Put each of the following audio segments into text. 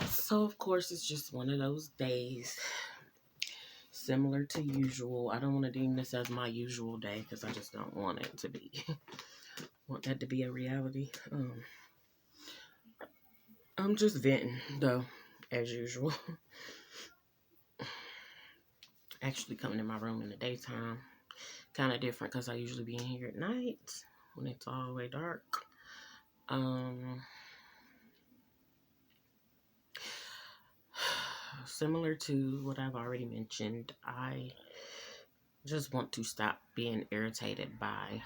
So, of course, it's just one of those days similar to usual. I don't want to deem this as my usual day because I just don't want it to be. Want that to be a reality. I'm just venting, though, as usual. Actually, coming in my room in the daytime. Kind of different because I usually be in here at night when it's all the way dark. Similar to what I've already mentioned, I just want to stop being irritated by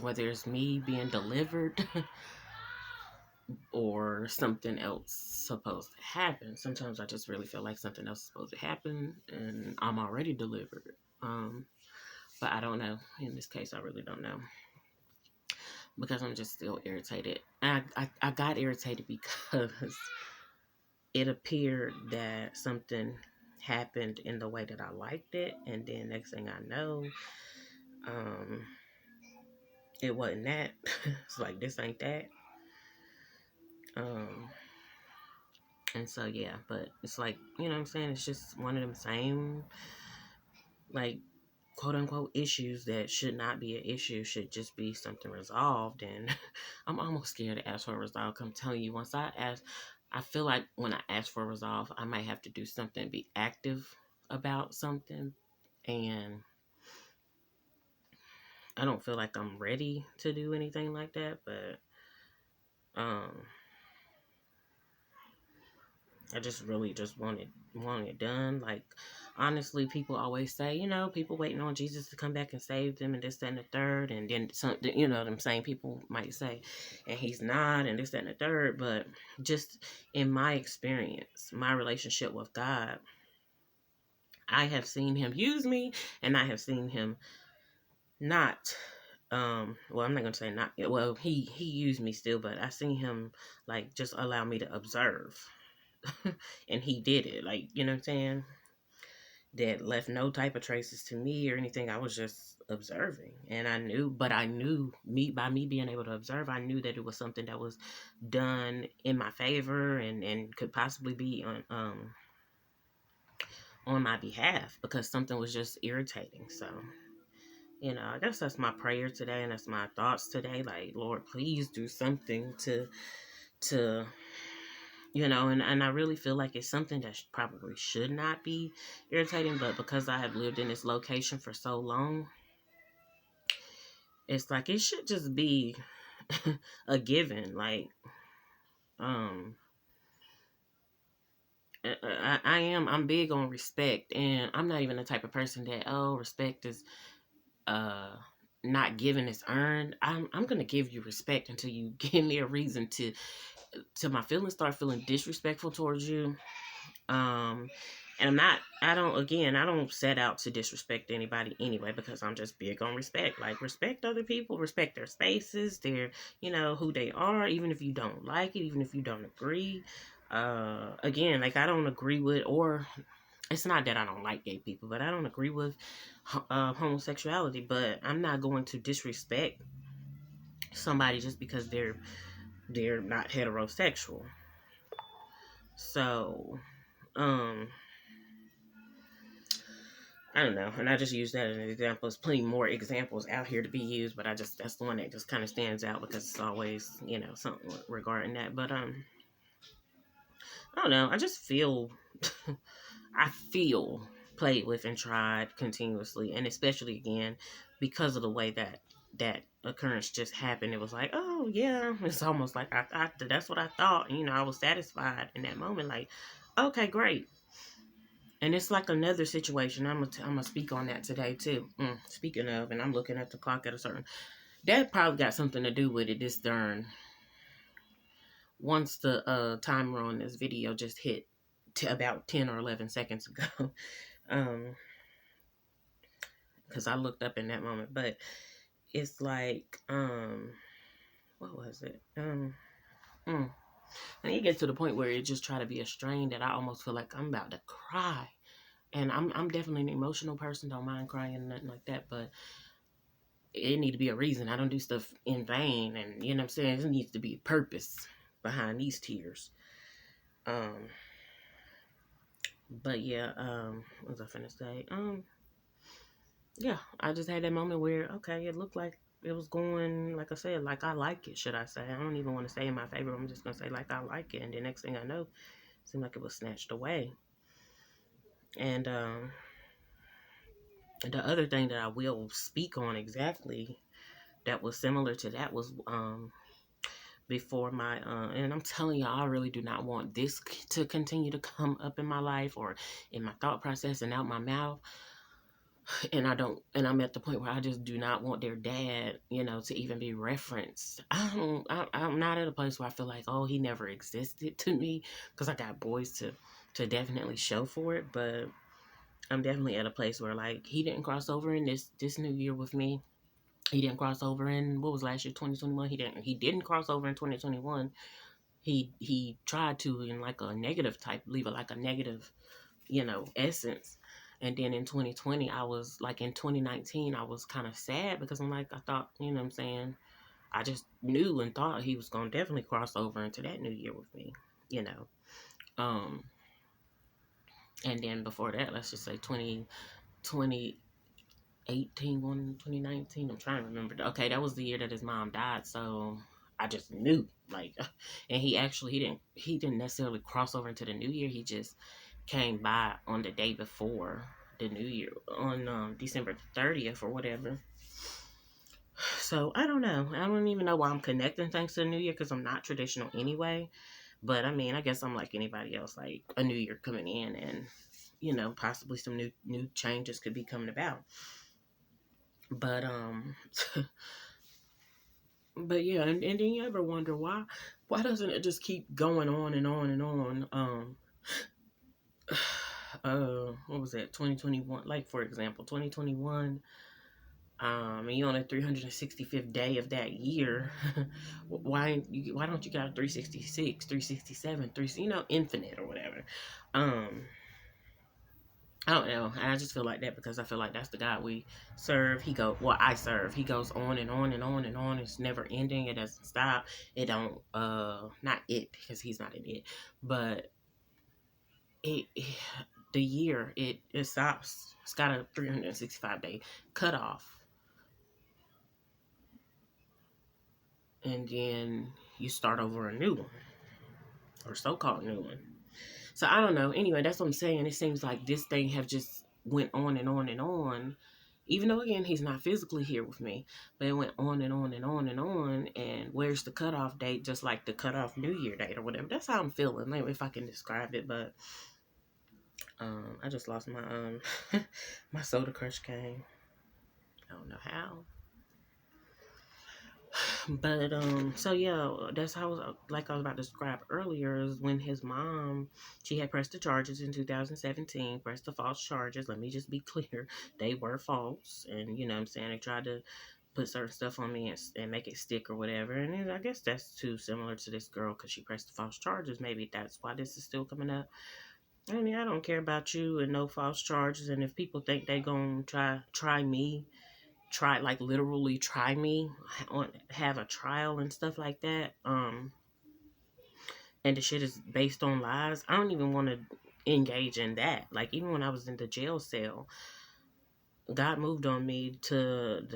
whether it's me being delivered or something else supposed to happen. Sometimes I just really feel like something else is supposed to happen and I'm already delivered. But I don't know. In this case, I really don't know because I'm just still irritated. I got irritated because it appeared that something happened in the way that I liked it, and then next thing I know, it wasn't that. It's like, this ain't that. And so yeah, but it's like, you know what I'm saying, it's just one of them same, like, quote unquote issues that should not be an issue, should just be something resolved. And I'm almost scared to ask for a resolve. I'm telling you, once I ask, I feel like when I ask for a resolve, I might have to do something, be active about something, and I don't feel like I'm ready to do anything like that. But I just really just want it done. Like, honestly, people always say, people waiting on Jesus to come back and save them and this, that, and the third. And then some, them same people might say, and he's not, and this, that, and the third. But just in my experience, my relationship with God, I have seen him use me, and I have seen him not, well, I'm not gonna say not, well, he used me still, but I seen him, like, just allow me to observe. And he did it, like, you know what I'm saying, that left no type of traces to me or anything. I was just observing, and I knew by me being able to observe, I knew that it was something that was done in my favor and could possibly be on my behalf, because something was just irritating. So, I guess that's my prayer today, and that's my thoughts today. Like, Lord, please do something to and I really feel like it's something that probably should not be irritating, but because I have lived in this location for so long, it's like it should just be a given. Like, I'm big on respect, and I'm not even the type of person that, respect is not given, it's earned. I'm gonna give you respect until you give me a reason to my feelings start feeling disrespectful towards you. And I don't set out to disrespect anybody anyway, because I'm just big on respect. Like, respect other people, respect their spaces, their, who they are, even if you don't like it, even if you don't agree. Again, like, I don't agree with, or it's not that I don't like gay people, but I don't agree with homosexuality, but I'm not going to disrespect somebody just because they're not heterosexual. So, I don't know, and I just use that as an example. There's plenty more examples out here to be used, but that's the one that just kind of stands out because it's always, something regarding that. But I don't know. I just feel, I feel played with and tried continuously, and especially again because of the way that occurrence just happened. It was like, oh yeah, it's almost like I that's what I thought. I was satisfied in that moment. Like, okay, great. And it's like another situation. I'm gonna speak on that today too. Speaking of, and I'm looking at the clock at a certain. That probably got something to do with it. This darn. Once the timer on this video just hit to about 10 or 11 seconds ago, because I looked up in that moment. But it's like, what was it? And you get to the point where it just try to be a strain that I almost feel like I'm about to cry. And I'm definitely an emotional person. Don't mind crying and nothing like that. But it need to be a reason. I don't do stuff in vain. And, you know what I'm saying? There needs to be a purpose behind these tears. Um, but yeah, what was I finna say? Yeah, I just had that moment where, okay, it looked like it was going, like I said, like I like it, should I say. I don't even want to say in my favor. I'm just going to say, like, I like it. And the next thing I know, it seemed like it was snatched away. And the other thing that I will speak on exactly that was similar to that was before my, and I'm telling you, I really do not want this to continue to come up in my life or in my thought process and out my mouth. And I'm at the point where I just do not want their dad, to even be referenced. I'm not at a place where I feel like, oh, he never existed to me, because I got boys to definitely show for it. But I'm definitely at a place where, like, he didn't cross over in this new year with me. He didn't cross over in, what was last year, 2021. He didn't cross over in 2021. He tried to, in like a negative type, leave it like a negative, essence. And then in 2020, I was like, in 2019, I was kind of sad because I'm like, I thought, what I'm saying, I just knew and thought he was going to definitely cross over into that new year with me, you know. Um, and then before that, let's just say 2018, 2019, I'm trying to remember. Okay, that was the year that his mom died. So I just knew, like, and he didn't necessarily cross over into the new year. He just came by on the day before the new year, on December 30th or whatever. So I don't know. I don't even know why I'm connecting things to the new year, because I'm not traditional anyway. But I mean, I guess I'm like anybody else, like a new year coming in, and possibly some new changes could be coming about. But but yeah, and then you ever wonder why doesn't it just keep going on and on and on? What was that, 2021? Like, for example, 2021, and you on the 365th day of that year. Why don't you got a 366, 367, infinite or whatever? I don't know. I just feel like that because I feel like that's the God we serve. I serve. He goes on and on and on and on. It's never ending. It doesn't stop. It don't, not it, because he's not in it, but it the year, it stops. It's got a 365-day cutoff. And then you start over a new one, or so-called new one. So I don't know. Anyway, that's what I'm saying. It seems like this thing have just went on and on and on. Even though, again, he's not physically here with me, but it went on and on and on and on. And where's the cutoff date? Just like the cutoff New Year date or whatever. That's how I'm feeling. Maybe if I can describe it, but I just lost my my Soda Crush cane. I don't know how. But so yeah, that's how, like I was about to describe earlier, is when his mom, she had pressed the charges in 2017, pressed the false charges. Let me just be clear, they were false, and what I'm saying, they tried to put certain stuff on me and make it stick or whatever. And then I guess that's too similar to this girl because she pressed the false charges. Maybe that's why this is still coming up. I mean, I don't care about you and no false charges. And if people think they gonna try me, like literally try me, have a trial and stuff like that, and the shit is based on lies, I don't even want to engage in that. Like, even when I was in the jail cell, God moved on me to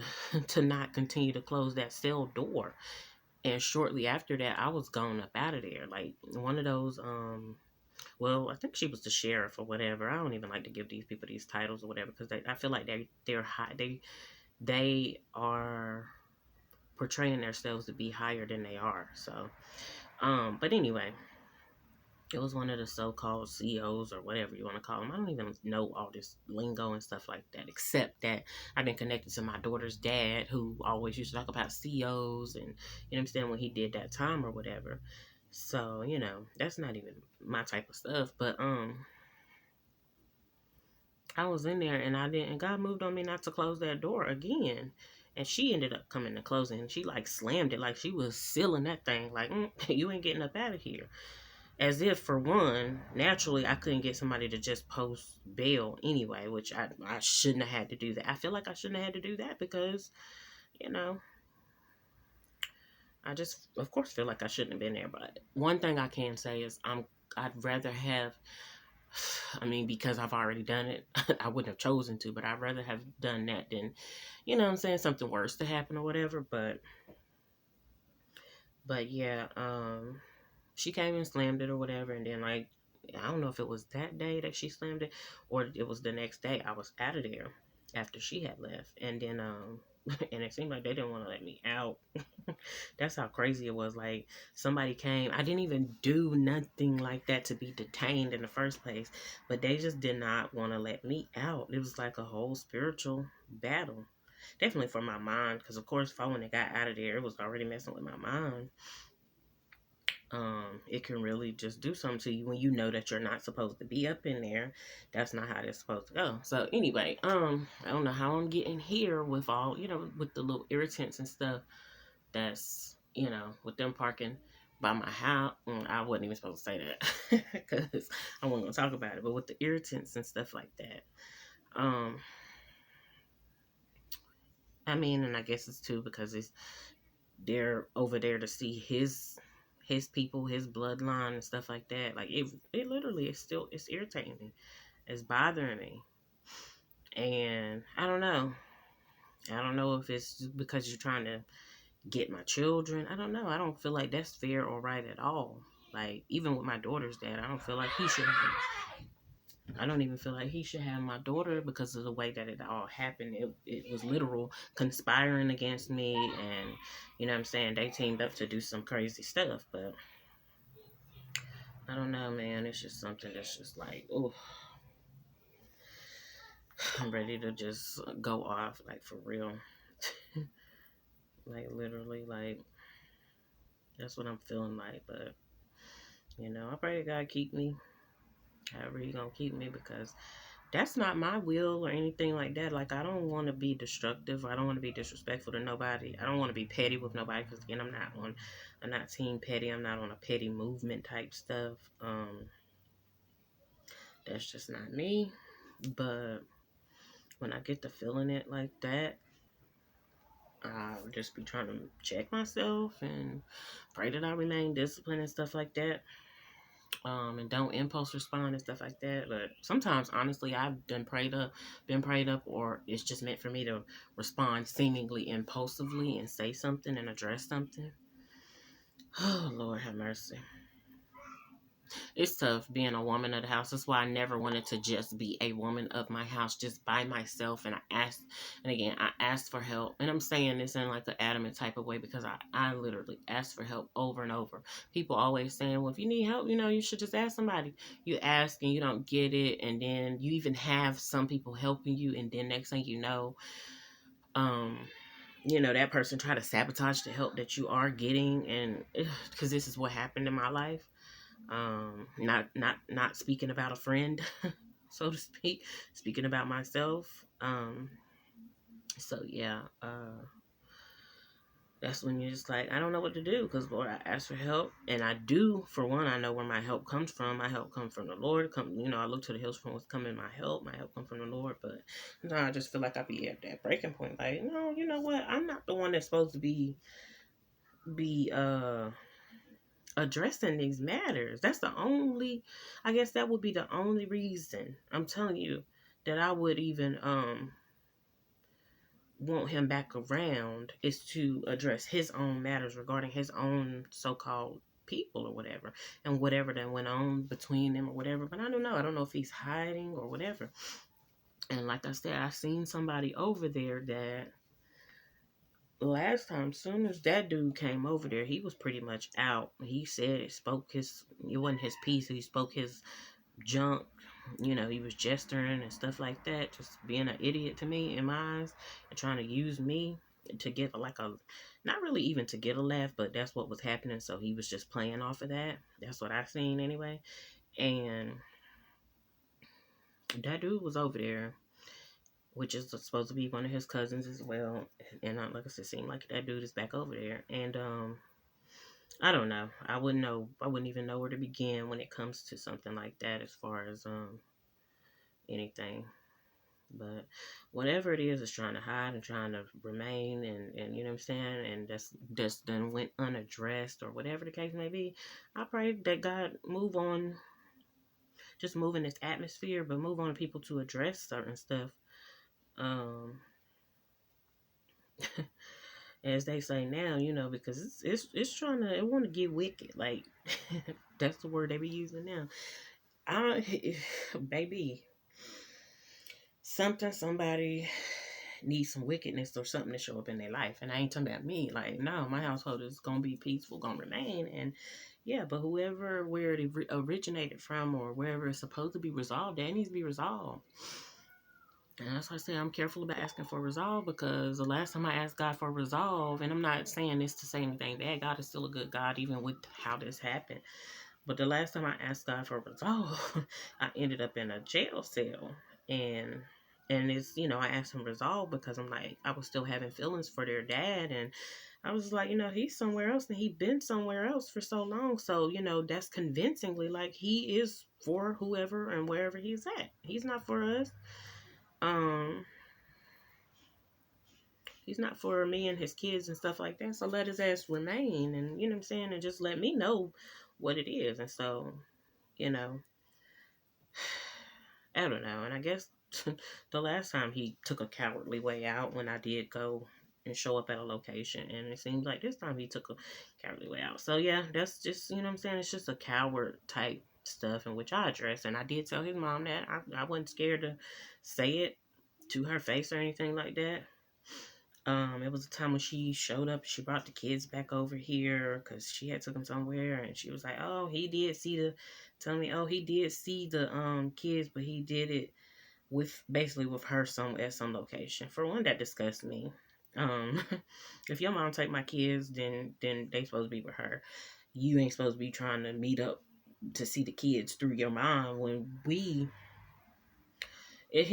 to not continue to close that cell door. And shortly after that, I was gone up out of there. Like, one of those, well, I think she was the sheriff or whatever. I don't even like to give these people these titles or whatever, because I feel like they're high. They are portraying themselves to be higher than they are. So, but anyway, it was one of the so-called CEOs or whatever you want to call them. I don't even know all this lingo and stuff like that, except that I've been connected to my daughter's dad, who always used to talk about CEOs, and I'm saying, when he did that time or whatever. So, that's not even my type of stuff. But I was in there, and God moved on me not to close that door again. And she ended up coming to closing, and she like slammed it, like she was sealing that thing, like, you ain't getting up out of here. As if, for one, naturally I couldn't get somebody to just post bail anyway, which I shouldn't have had to do that. I feel like I shouldn't have had to do that because, I just, of course, feel like I shouldn't have been there. But one thing I can say is I'm I'd rather have, I mean, because I've already done it, I wouldn't have chosen to, but I'd rather have done that than, you know what I'm saying, something worse to happen or whatever. But yeah, she came and slammed it or whatever, and then like, I don't know if it was that day that she slammed it or it was the next day. I was out of there after she had left, and then and it seemed like they didn't want to let me out. That's how crazy it was. Like, somebody came, I didn't even do nothing like that to be detained in the first place, but they just did not want to let me out. It was like a whole spiritual battle, definitely for my mind, because of course if I wouldn't have got out of there, it was already messing with my mind. It can really just do something to you when you know that you're not supposed to be up in there. That's not how it's supposed to go. So anyway, I don't know how I'm getting here with all, with the little irritants and stuff. That's, with them parking by my house. I wasn't even supposed to say that because I wasn't gonna talk about it. But with the irritants and stuff like that, um, I mean, and I guess it's too because they're over there to see his people, his bloodline and stuff like that. Like, it literally is still, it's irritating me. It's bothering me. And I don't know. I don't know if it's because you're trying to get my children. I don't know. I don't feel like that's fair or right at all. Like, even with my daughter's dad, I don't feel like he should have. I don't even feel like he should have my daughter because of the way that it all happened. It was literal conspiring against me, and you know what I'm saying, they teamed up to do some crazy stuff. But I don't know, man. It's just something that's just like, oh, I'm ready to just go off, like, for real. Like, literally, like, that's what I'm feeling like. But I pray to God keep me however he gonna keep me, because that's not my will or anything like that. Like, I don't want to be destructive. I don't want to be disrespectful to nobody. I don't want to be petty with nobody, because again, I'm not team petty. I'm not on a petty movement type stuff. That's just not me. But when I get to feeling it like that, I'll just be trying to check myself and pray that I remain disciplined and stuff like that. And don't impulse respond and stuff like that. But sometimes, honestly, I've been prayed up, or it's just meant for me to respond seemingly impulsively and say something and address something. Oh, Lord have mercy. It's tough being a woman of the house. That's why I never wanted to just be a woman of my house, just by myself. And I asked for help. And I'm saying this in like an adamant type of way, because I literally asked for help over and over. People always saying, well, if you need help, you should just ask somebody. You ask and you don't get it. And then you even have some people helping you. And then next thing you know, that person try to sabotage the help that you are getting. And because this is what happened in my life. Not speaking about a friend, so to speak, speaking about myself. So yeah, that's when you're just like, I don't know what to do, because Lord, I ask for help, and I do. For one, I know where my help comes from. My help comes from the Lord. I look to the hills from what's coming. My help comes from the Lord. But I just feel like I be at that breaking point. Like, no, you know what? I'm not the one that's supposed to be addressing these matters. I guess that would be the only reason, I'm telling you, that I would even want him back around, is to address his own matters regarding his own so-called people or whatever, and whatever that went on between them or whatever. But I don't know. I don't know if he's hiding or whatever. And like I said, I seen somebody over there that last time, soon as that dude came over there, he was pretty much out. He said it wasn't his piece. He spoke his junk. He was gesturing and stuff like that, just being an idiot to me in my eyes, and trying to use me to get not really even to get a laugh, but that's what was happening. So he was just playing off of that. That's what I seen anyway. And that dude was over there, which is supposed to be one of his cousins as well. And like I said, seemed like that dude is back over there. And I don't know. I wouldn't even know where to begin when it comes to something like that, as far as anything. But whatever it is trying to hide and trying to remain, and you know what I'm saying, and that's done went unaddressed or whatever the case may be, I pray that God move on, just move in this atmosphere, but move on people to address certain stuff. Um, as they say now, because it's trying to, it want to get wicked. Like that's the word they be using now. Baby, somebody needs some wickedness or something to show up in their life, and I ain't talking about me. Like, no, my household is gonna be peaceful, gonna remain, and yeah, but whoever where it originated from or wherever it's supposed to be resolved, that needs to be resolved. And that's why I say I'm careful about asking for resolve, because the last time I asked God for resolve, and I'm not saying this to say anything bad, God is still a good God, even with how this happened. But the last time I asked God for resolve, I ended up in a jail cell. And it's, I asked him resolve because I'm like, I was still having feelings for their dad. And I was like, he's somewhere else and he'd been somewhere else for so long. So, that's convincingly like he is for whoever and wherever he's at. He's not for us. Um, he's not for me and his kids and stuff like that. So let his ass remain, and you know what I'm saying, and just let me know what it is. And so, you know, I don't know. And I guess the last time he took a cowardly way out when I did go and show up at a location, and it seems like this time he took a cowardly way out. So yeah, that's just, what I'm saying, it's just a coward type stuff in which I address. And I did tell his mom that I wasn't scared to say it to her face or anything like that. It was a time when she showed up. She brought the kids back over here because she had took them somewhere, and she was like, "Oh, he did see the," tell me, "Oh, he did see the kids, but he did it with basically with her at some location." For one, that disgusts me. Um, if your mom take my kids, then they supposed to be with her. You ain't supposed to be trying to meet up to see the kids through your mom when he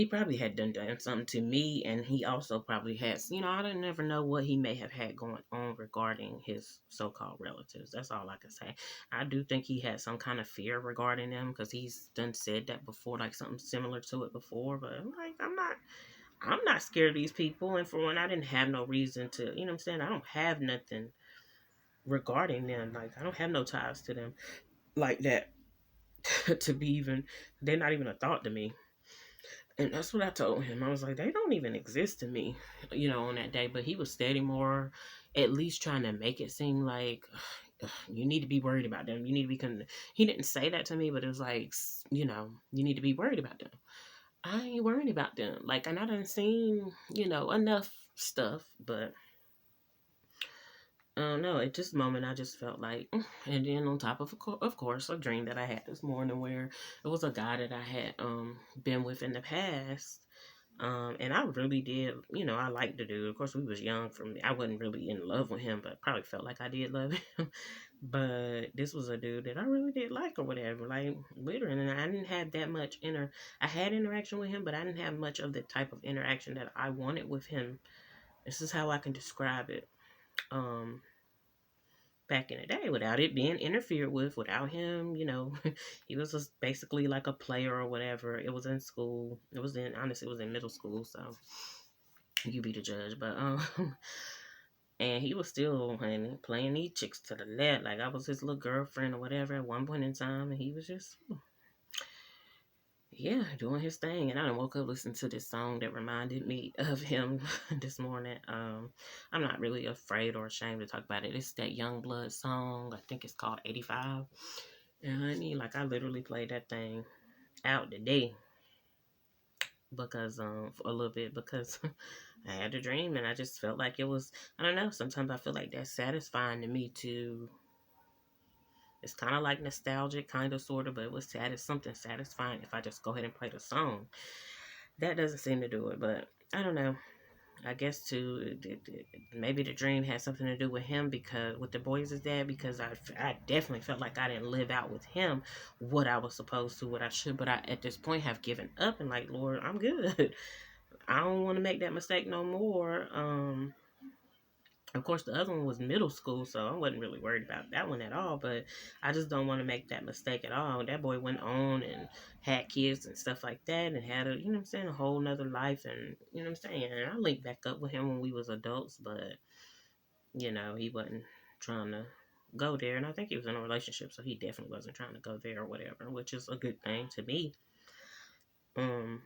probably had done something to me, and he also probably has, I don't never know what he may have had going on regarding his so-called relatives. That's all I can say. I do think he had some kind of fear regarding them, because he's done said that before, like something similar to it before. But like, I'm not scared of these people. And for one, I didn't have no reason to, what I'm saying, I don't have nothing regarding them. Like, I don't have no ties to them like that to be even, they're not even a thought to me. And that's what I told him. I was like, they don't even exist to me, on that day. But he was steady more, at least trying to make it seem like you need to be worried about them. You need to be. He didn't say that to me, but it was like, you need to be worried about them. I ain't worried about them. Like, and I done seen, enough stuff, but I don't know. At this moment, I just felt like, and then on top of course, a dream that I had this morning where it was a guy that I had been with in the past. And I really did, I liked the dude. Of course, we was young for me. I wasn't really in love with him, but probably felt like I did love him. But this was a dude that I really did like or whatever, like literally. And I didn't have that much I had interaction with him, but I didn't have much of the type of interaction that I wanted with him. This is how I can describe it. Back in the day, without it being interfered with, without him, he was just basically like a player or whatever. It was in school. Honestly, it was in middle school, so you be the judge. But and he was still playing these chicks to the left, like I was his little girlfriend or whatever at one point in time, and he was just yeah, doing his thing. And I done woke up listening to this song that reminded me of him this morning. I'm not really afraid or ashamed to talk about it. It's that Youngblood song. I think it's called 85. And honey, like I literally played that thing out today because for a little bit, because I had a dream and I just felt like it was, I don't know, sometimes I feel like that's satisfying to me to, it's kind of like nostalgic, kind of, sort of, but it was something satisfying if I just go ahead and play the song. That doesn't seem to do it, but I don't know. I guess too, maybe the dream had something to do with him, because with the boys' dad, because I definitely felt like I didn't live out with him what I was supposed to, what I should, but I at this point have given up and like, Lord, I'm good. I don't want to make that mistake no more. Of course, the other one was middle school, so I wasn't really worried about that one at all. But I just don't want to make that mistake at all. That boy went on and had kids and stuff like that, and had a, you know what I'm saying, a whole nother life, and you know what I'm saying. And I linked back up with him when we was adults, but you know, he wasn't trying to go there, and I think he was in a relationship, so he definitely wasn't trying to go there or whatever, which is a good thing to me. Um,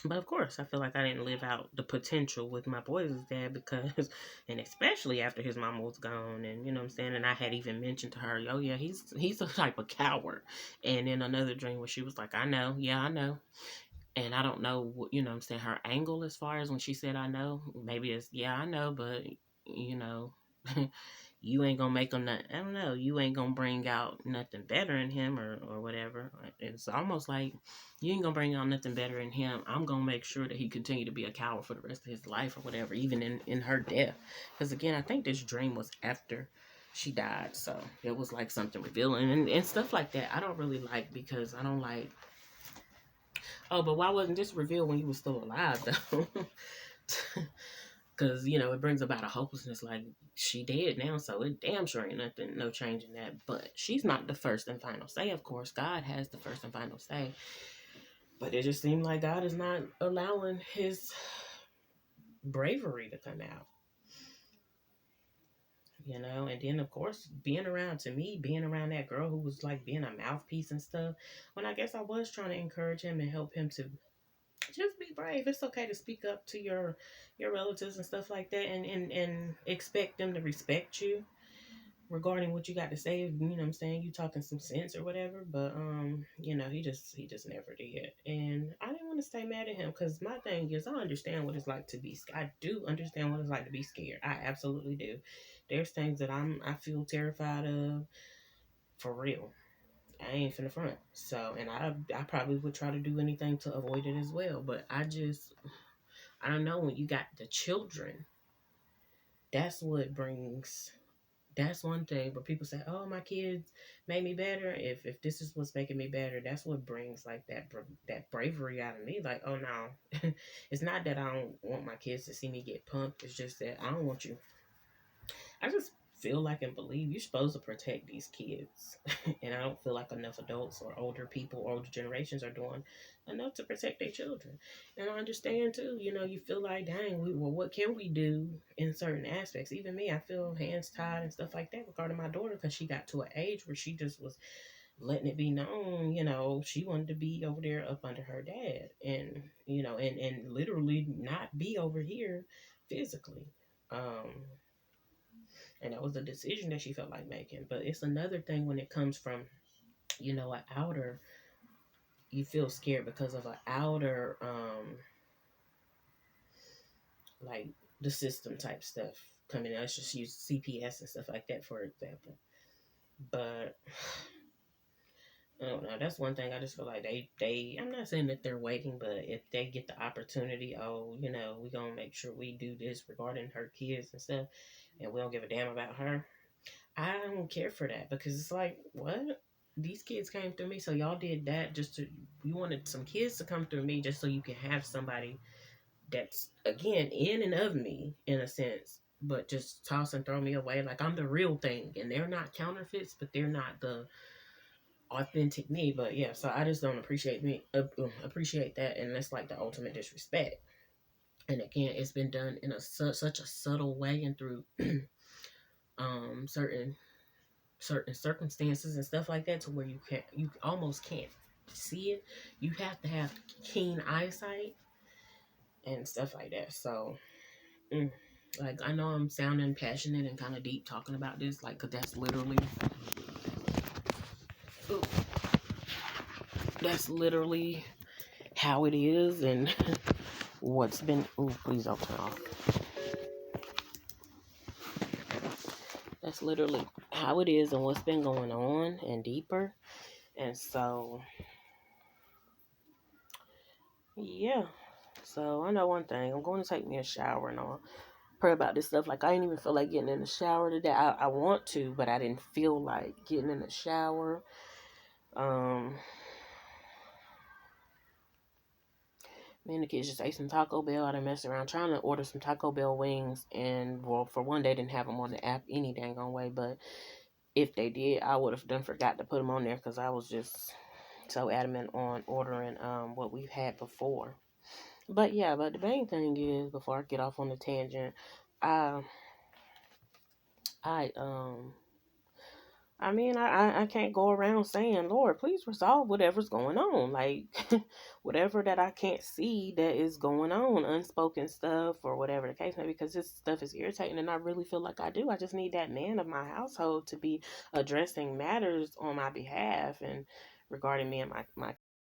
But of course, I feel like I didn't live out the potential with my boys' dad because, and especially after his mom was gone, and you know what I'm saying. And I had even mentioned to her, "Oh yeah, he's a type of coward." And in another dream where she was like, "I know, yeah, I know," and I don't know what you know what I'm saying, her angle as far as when she said, "I know," maybe it's yeah, I know, but you know. You ain't gonna make him not, I don't know, you ain't gonna bring out nothing better in him or whatever. It's almost like you ain't gonna bring out nothing better in him. I'm gonna make sure that he continue to be a coward for the rest of his life or whatever, even in her death. Because again, I think this dream was after she died, so it was like something revealing and stuff like that. I don't really like because I don't like, oh, but why wasn't this revealed when you were still alive though? Because, you know, it brings about a hopelessness like she dead now, so it damn sure ain't nothing, no change in that. But she's not the first and final say, of course. God has the first and final say. But it just seemed like God is not allowing his bravery to come out. You know, and then of course being around that girl who was like being a mouthpiece and stuff, when I guess I was trying to encourage him and help him to just be brave. It's okay to speak up to your relatives and stuff like that, and expect them to respect you regarding what you got to say. You know what I'm saying, you talking some sense or whatever. But you know, he just never did, and I didn't want to stay mad at him because my thing is I understand what it's like to be, I do understand what it's like to be scared. I absolutely do. There's things that I feel terrified of, for real. I ain't finna front. So, and I probably would try to do anything to avoid it as well. But I don't know, when you got the children, that's what brings, that's one thing. But people say, oh, my kids made me better. If this is what's making me better, that's what brings like that bravery out of me. Like, oh no, it's not that I don't want my kids to see me get pumped. It's just that I don't want you. I just feel like and believe you're supposed to protect these kids. And I don't feel like enough adults or older people, older generations are doing enough to protect their children. And I understand too, you know, you feel like, dang, well, what can we do in certain aspects? Even me, I feel hands tied and stuff like that regarding my daughter because she got to an age where she just was letting it be known, you know, she wanted to be over there up under her dad and, you know, and literally not be over here physically. Um, and that was a decision that she felt like making. But it's another thing when it comes from, you know, an outer, you feel scared because of an outer, like the system type stuff coming in. Let's just use CPS and stuff like that, for example. But I don't know. That's one thing I just feel like I'm not saying that they're waiting, but if they get the opportunity, oh, you know, we gonna make sure we do this regarding her kids and stuff, and we don't give a damn about her. I don't care for that because it's like, what? These kids came through me, so y'all did that just to, you wanted some kids to come through me just so you can have somebody that's, again, in and of me, in a sense, but just toss and throw me away like I'm the real thing. And they're not counterfeits, but they're not the authentic me. But yeah, so I just don't appreciate that. And that's like the ultimate disrespect. And again, it's been done in such a subtle way and through certain circumstances and stuff like that, to where you almost can't see it. You have to have keen eyesight and stuff like that. So like, I know I'm sounding passionate and kind of deep talking about this, like, because ooh, that's literally how it is. And what's been, oh, please don't turn off. That's literally how it is and what's been going on, and deeper. And so yeah, so I know one thing, I'm going to take me a shower and all, pray about this stuff. Like, I didn't even feel like getting in the shower today. I want to, but I didn't feel like getting in the shower. Me and the kids just ate some Taco Bell. I done messed around trying to order some Taco Bell wings, and well, for one, they didn't have them on the app any dang on way. But if they did, I would have done forgot to put them on there because I was just so adamant on ordering what we've had before. But yeah, but the main thing is, before I get off on the tangent, I I I can't go around saying, Lord, please resolve whatever's going on. Like, whatever that I can't see that is going on, unspoken stuff or whatever the case may be, because this stuff is irritating and I really feel like I do. I just need that man of my household to be addressing matters on my behalf and regarding me and my